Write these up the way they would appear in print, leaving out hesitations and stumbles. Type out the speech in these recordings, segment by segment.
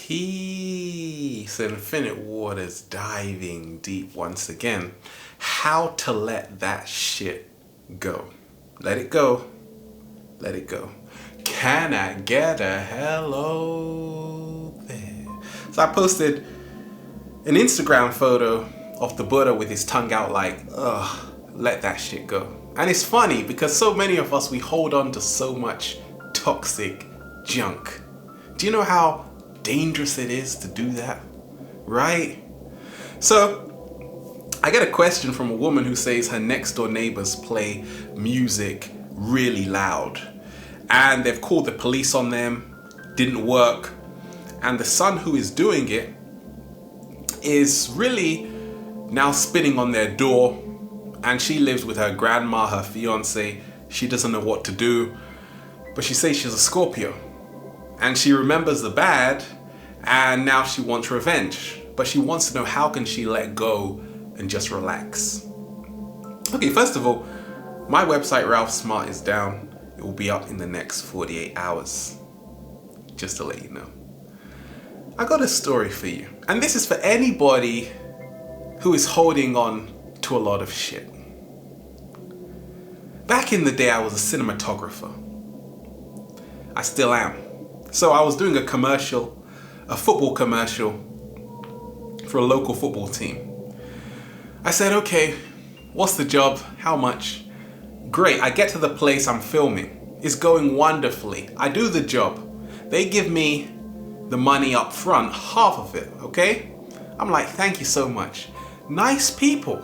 Peace, Infinite Waters diving deep once again. How to let that shit go. Let it go. Let it go. Can I get a hello there? So I posted an Instagram photo of the Buddha with his tongue out like, ugh, let that shit go. And it's funny because so many of us, we hold on to so much toxic junk. Do you know how dangerous it is to do that? Right? So I get a question from a woman who says her next door neighbors play music really loud and they've called the police on them, didn't work, and the son who is doing it is really now spitting on their door, and she lives with her grandma, her fiance. She doesn't know what to do, but she says she's a Scorpio and she remembers the bad, and now she wants revenge, but she wants to know how can she let go and just relax. Okay, first of all, my website Ralph Smart is down. It will be up in the next 48 hours, just to let you know. I got a story for you, and this is for anybody who is holding on to a lot of shit. Back in the day, I was a cinematographer. I still am. So I was doing a football commercial for a local football team. I said, okay, what's the job? How much? Great, I get to the place I'm filming. It's going wonderfully. I do the job. They give me the money up front, half of it, okay? I'm like, thank you so much. Nice people.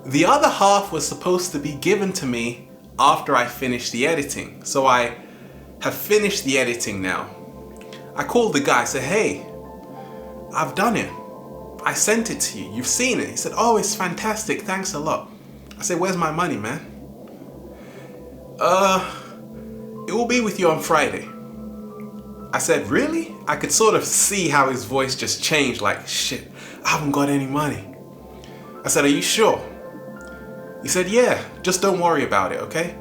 The other half was supposed to be given to me after I finished the editing. So I have finished the editing now. I called the guy, said, hey, I've done it. I sent it to you. You've seen it. He said, oh, it's fantastic. Thanks a lot. I said, where's my money, man? It will be with you on Friday. I said, really? I could sort of see how his voice just changed, like, shit, I haven't got any money. I said, are you sure? He said, yeah, just don't worry about it, okay?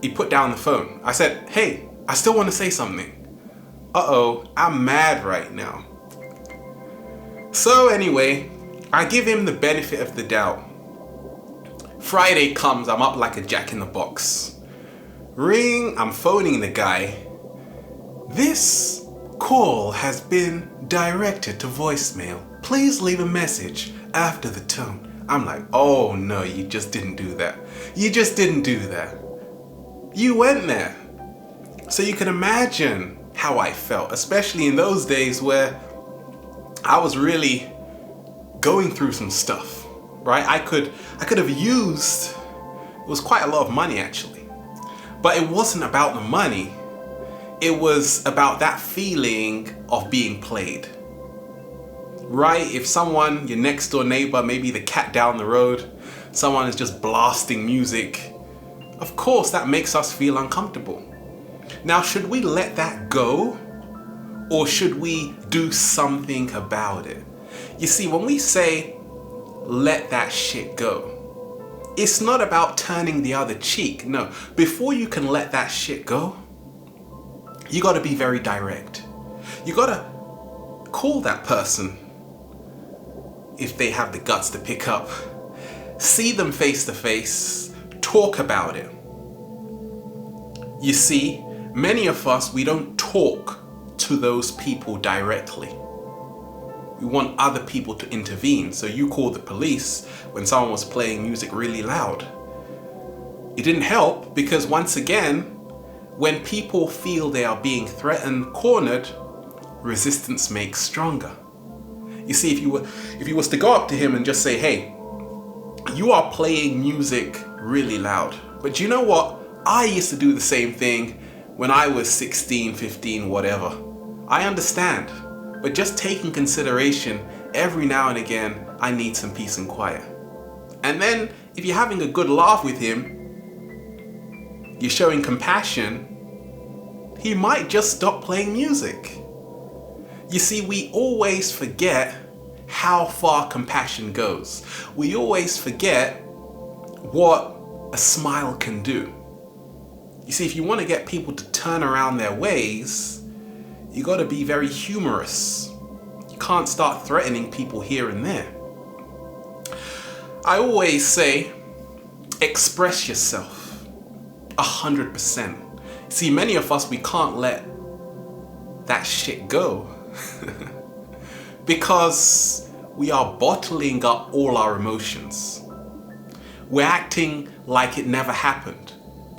He put down the phone. I said, hey, I still want to say something. Uh-oh, I'm mad right now. So anyway, I give him the benefit of the doubt. Friday comes, I'm up like a jack in the box. Ring, I'm phoning the guy. This call has been directed to voicemail. Please leave a message after the tone. I'm like, oh no, you just didn't do that. You just didn't do that. You went there. So you can imagine how I felt, especially in those days where I was really going through some stuff, right? I could have used, it was quite a lot of money actually, but it wasn't about the money. It was about that feeling of being played, right? If someone, your next door neighbor, maybe the cat down the road, someone is just blasting music, of course that makes us feel uncomfortable. Now, should we let that go, or should we do something about it? You see, when we say, let that shit go, it's not about turning the other cheek. No, before you can let that shit go, you gotta be very direct. You gotta call that person, if they have the guts to pick up, see them face to face, talk about it. You see, many of us, we don't talk to those people directly. We want other people to intervene. So you called the police when someone was playing music really loud. It didn't help because once again, when people feel they are being threatened, cornered, resistance makes stronger. You see, if you was to go up to him and just say, hey, you are playing music really loud. But you know what? I used to do the same thing when I was 16, 15, whatever. I understand, but just take in consideration every now and again, I need some peace and quiet. And then if you're having a good laugh with him, you're showing compassion, he might just stop playing music. You see, we always forget how far compassion goes. We always forget what a smile can do. You see, if you want to get people to turn around their ways, You got to be very humorous. You can't start threatening people here and there. I always say, express yourself 100%. See, many of us, we can't let that shit go because we are bottling up all our emotions. We're acting like it never happened,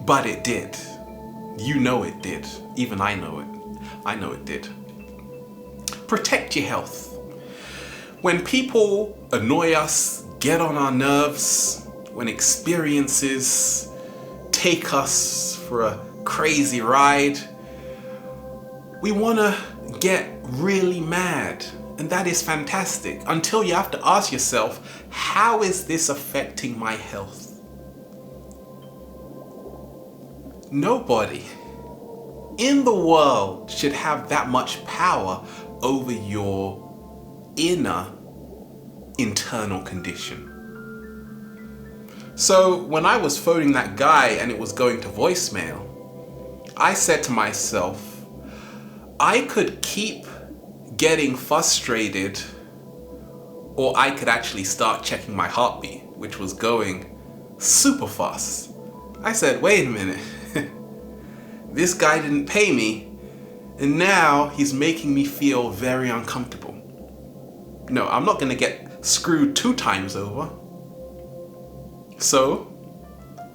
but it did. You know it did. Even I know it. I know it did. Protect your health. When people annoy us, get on our nerves, when experiences take us for a crazy ride, we want to get really mad. And that is fantastic until you have to ask yourself, how is this affecting my health? Nobody in the world should have that much power over your inner internal condition. So when I was phoning that guy and it was going to voicemail, I said to myself, I could keep getting frustrated, or I could actually start checking my heartbeat, which was going super fast. I said, wait a minute, this guy didn't pay me, and now he's making me feel very uncomfortable. No, I'm not gonna get screwed 2 times over. So,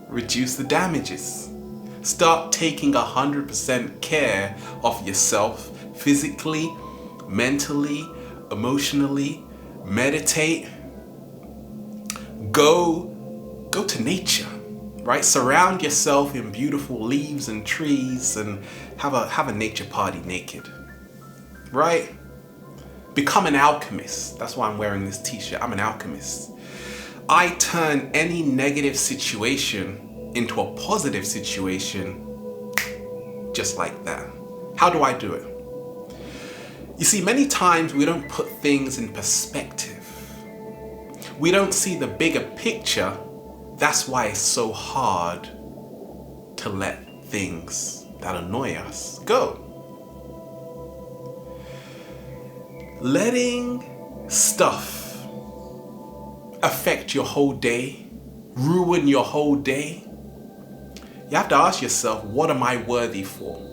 reduce the damages. Start taking 100% care of yourself physically, mentally, emotionally. Meditate. Go to nature, right? Surround yourself in beautiful leaves and trees and have a nature party naked, right? Become an alchemist. That's why I'm wearing this t-shirt. I'm an alchemist. I turn any negative situation into a positive situation just like that. How do I do it? You see, many times we don't put things in perspective. We don't see the bigger picture. That's why it's so hard to let things that annoy us go. Letting stuff affect your whole day, ruin your whole day, you have to ask yourself, what am I worthy for?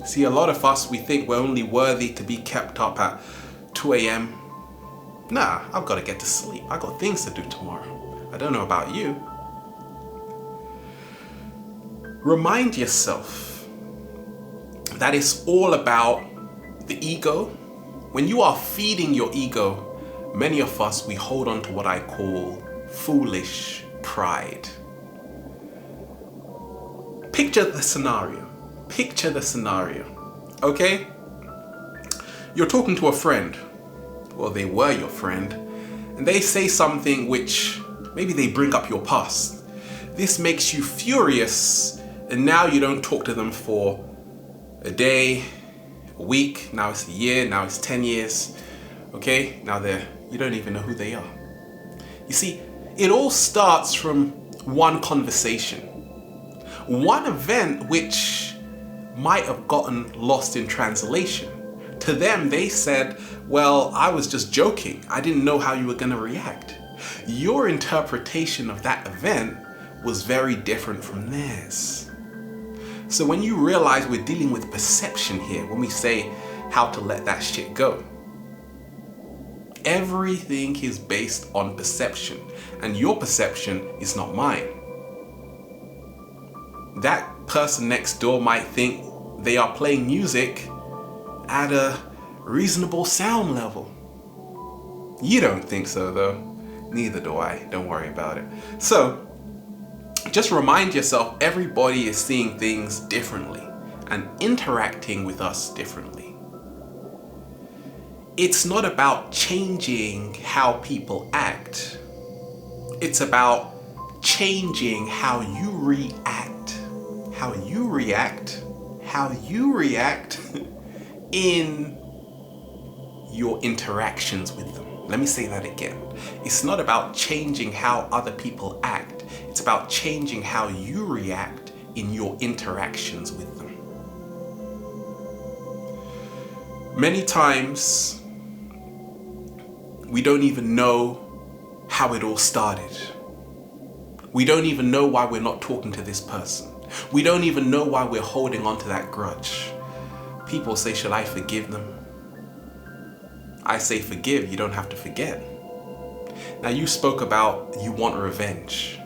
See, a lot of us, we think we're only worthy to be kept up at 2 a.m. Nah, I've got to get to sleep. I've got things to do tomorrow. I don't know about you. Remind yourself that it's all about the ego. When you are feeding your ego, many of us, we hold on to what I call foolish pride. Picture the scenario. Picture the scenario, okay? You're talking to a friend, well, they were your friend, and they say something which maybe they bring up your past. This makes you furious, and now you don't talk to them for a day, a week, now it's a year, now it's 10 years, okay? Now you don't even know who they are. You see, it all starts from one conversation, one event which might have gotten lost in translation. To them, they said, well, I was just joking. I didn't know how you were going to react. Your interpretation of that event was very different from theirs. So when you realize we're dealing with perception here, when we say how to let that shit go, everything is based on perception, and your perception is not mine. That person next door might think they are playing music at a reasonable sound level. You don't think so though. Neither do I. Don't worry about it. So just remind yourself, everybody is seeing things differently and interacting with us differently. It's not about changing how people act. It's about changing how you react. How you react in your interactions with them. Let me say that again. It's not about changing how other people act. It's about changing how you react in your interactions with them. Many times, we don't even know how it all started. We don't even know why we're not talking to this person. We don't even know why we're holding on to that grudge. People say, should I forgive them? I say forgive, you don't have to forget. Now you spoke about you want revenge.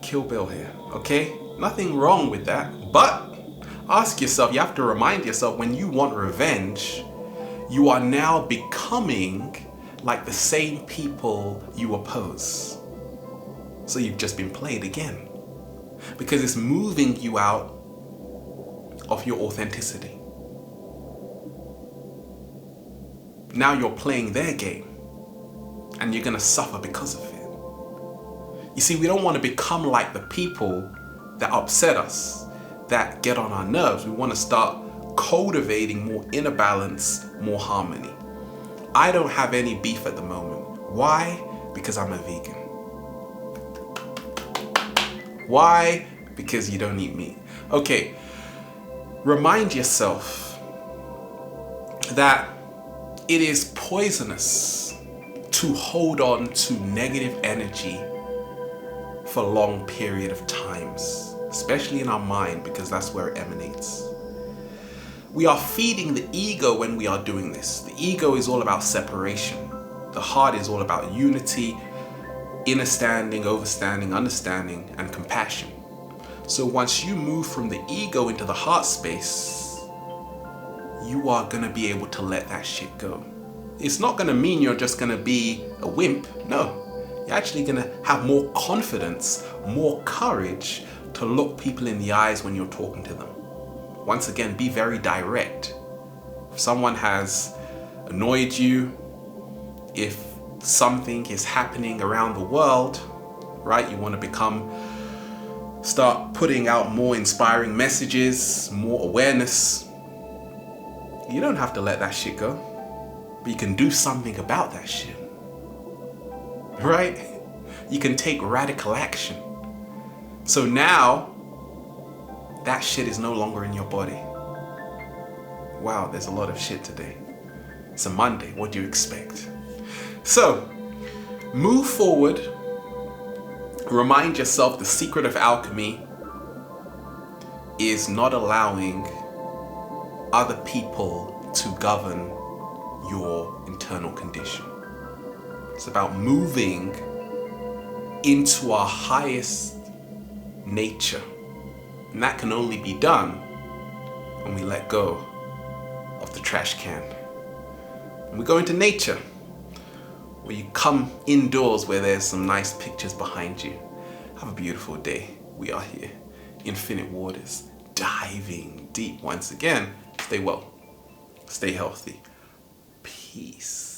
Kill Bill here, okay? Nothing wrong with that, but ask yourself, you have to remind yourself, when you want revenge, you are now becoming like the same people you oppose. So you've just been played again, because it's moving you out of your authenticity. Now you're playing their game, and you're gonna suffer because of it. You see, we don't want to become like the people that upset us, that get on our nerves. We want to start cultivating more inner balance, more harmony. I don't have any beef at the moment. Why? Because I'm a vegan. Why? Because you don't eat meat. Okay, remind yourself that it is poisonous to hold on to negative energy for a long period of times, especially in our mind, because that's where it emanates. We are feeding the ego when we are doing this. The ego is all about separation. The heart is all about unity, understanding, overstanding, understanding, and compassion. So once you move from the ego into the heart space, you are gonna be able to let that shit go. It's not gonna mean you're just gonna be a wimp, no. You're actually gonna have more confidence, more courage to look people in the eyes when you're talking to them. Once again, be very direct. If someone has annoyed you, if something is happening around the world, right? You want to start putting out more inspiring messages, more awareness. You don't have to let that shit go, but you can do something about that shit. Right? You can take radical action. So now, that shit is no longer in your body. Wow, there's a lot of shit today. It's a Monday, what do you expect? So, move forward. Remind yourself the secret of alchemy is not allowing other people to govern your internal condition. It's about moving into our highest nature. And that can only be done when we let go of the trash can. And we go into nature, where you come indoors where there's some nice pictures behind you. Have a beautiful day. We are here, Infinite Waters, diving deep once again. Stay well, stay healthy. Peace.